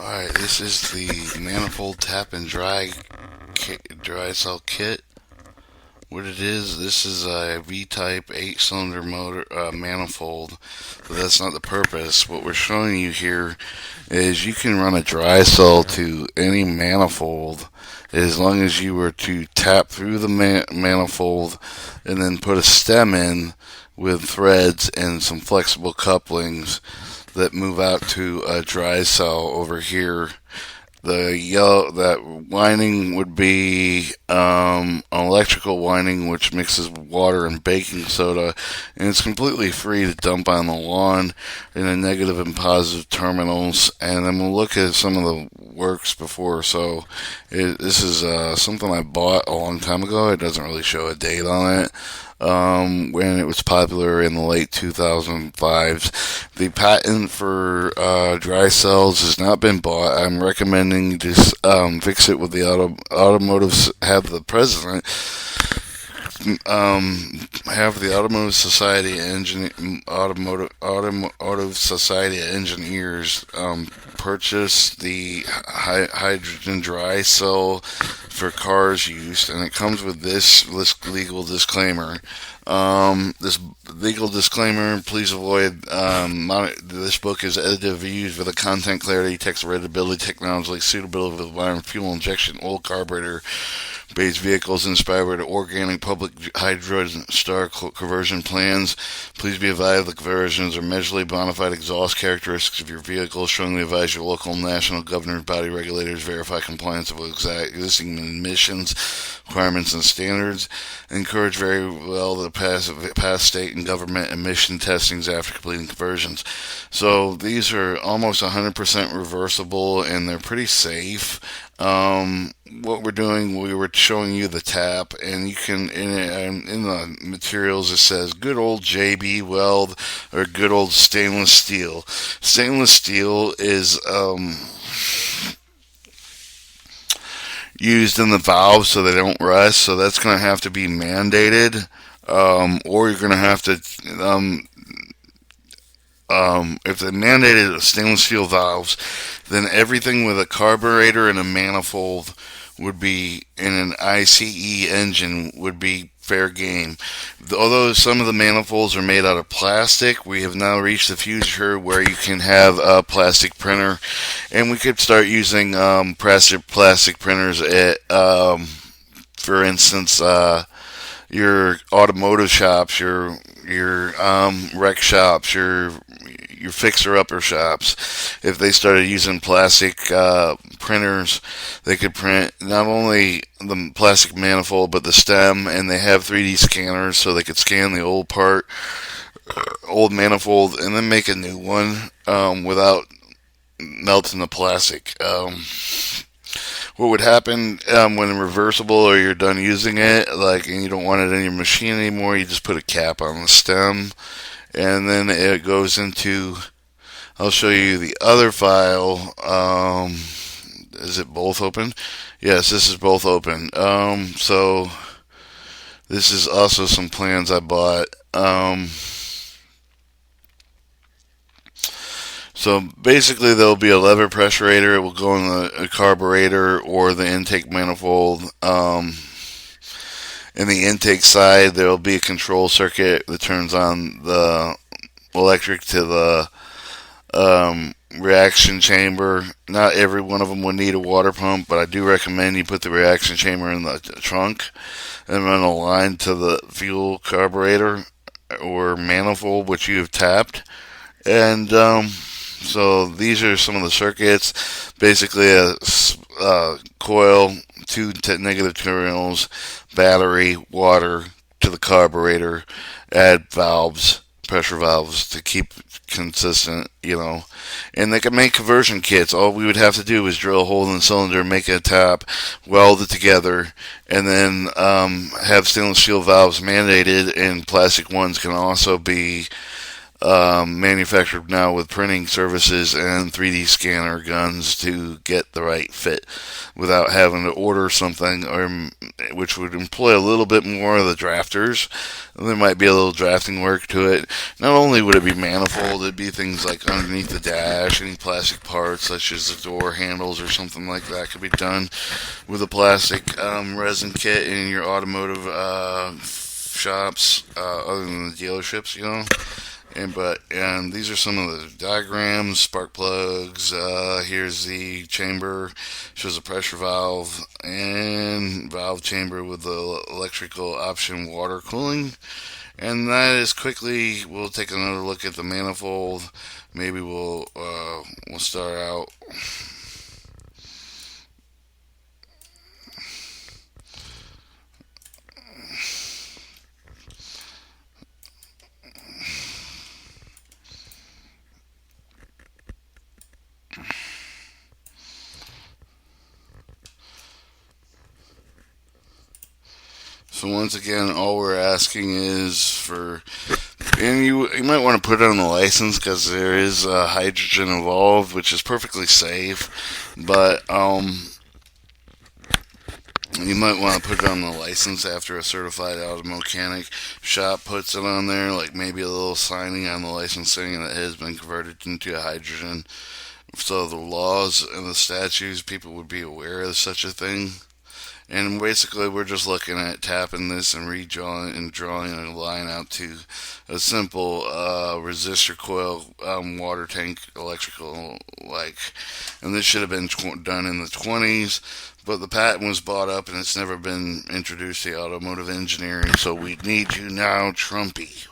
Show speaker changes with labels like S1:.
S1: Alright, this is the Manifold Tap and dry cell kit. What it is, this is a V-type 8-cylinder motor manifold, but that's not the purpose. What we're showing you here is you can run a dry cell to any manifold as long as you were to tap through the manifold and then put a stem in with threads and some flexible couplings that move out to a dry cell over here. The yellow that winding would be an electrical winding which mixes water and baking soda, and it's completely free to dump on the lawn in the negative and positive terminals. And then we'll look at some of the works before. So this is something I bought a long time ago. It doesn't really show a date on it. When it was popular in the late 2005s. The patent for dry cells has not been bought. I'm recommending just fix it with the automotive, have the president have the Automotive Society Automotive Society of Engineers purchase the hydrogen dry cell for cars use, and it comes with this legal disclaimer. This legal disclaimer: please avoid. This book is edited views with a content clarity, text readability, technology, suitability of environment, fuel injection, oil carburetor based vehicles inspired by the organic public hydrogen star conversion plans. Please be advised the conversions are measurably modified exhaust characteristics of your vehicle. Strongly advise your local and national governing body regulators verify compliance with existing emissions requirements and standards. Encourage very well the pass state and government emission testings after completing conversions. So these are almost 100% reversible, and they're pretty safe. What we're doing, we were showing you the tap, and you can, in the materials it says good old JB weld or good old stainless steel. Stainless steel is used in the valves so they don't rust, so that's going to have to be mandated, or you're going to have to if they mandated stainless steel valves, then everything with a carburetor and a manifold would be in an ICE engine would be fair game. Although some of the manifolds are made out of plastic, we have now reached the future where you can have a plastic printer, and we could start using plastic printers at, for instance, your automotive shops, your wreck shops, your fixer-upper shops. If they started using plastic printers, they could print not only the plastic manifold but the stem, and they have 3D scanners, so they could scan the old manifold, and then make a new one without melting the plastic. What would happen when reversible or you're done using it, and you don't want it in your machine anymore, you just put a cap on the stem, and then it goes into, I'll show you the other file. Is it both open? Yes, this is both open. So this is also some plans I bought. So basically, there'll be a lever pressurator. It will go in the carburetor or the intake manifold. In the intake side, there will be a control circuit that turns on the electric to the reaction chamber. Not every one of them will need a water pump, but I do recommend you put the reaction chamber in the trunk and run a line to the fuel carburetor or manifold which you have tapped. And so these are some of the circuits. Basically a coil, two negative terminals, battery, water to the carburetor, add valves, pressure valves to keep consistent, And they can make conversion kits. All we would have to do is drill a hole in the cylinder, make a tap, weld it together, and then have stainless steel valves mandated, and plastic ones can also be manufactured now with printing services and 3D scanner guns to get the right fit without having to order something, or which would employ a little bit more of the drafters. There might be a little drafting work to it. Not only would it be manifold, it'd be things like underneath the dash, any plastic parts such as the door handles or something like that could be done with a plastic resin kit in your automotive shops, other than the dealerships, and these are some of the diagrams, spark plugs. Here's the chamber, shows a pressure valve and valve chamber with the electrical option water cooling. And that is quickly. We'll take another look at the manifold. Maybe we'll start out. So once again, all we're asking is for, and you might want to put it on the license because there is hydrogen involved, which is perfectly safe. But you might want to put it on the license after a certified auto mechanic shop puts it on there, like maybe a little signing on the license saying that it has been converted into a hydrogen. So the laws and the statutes, people would be aware of such a thing. And basically, we're just looking at tapping this and redrawing and drawing a line out to a simple resistor coil water tank electrical like. And this should have been done in the 20s, but the patent was bought up and it's never been introduced to automotive engineering. So we need you now, Trumpy.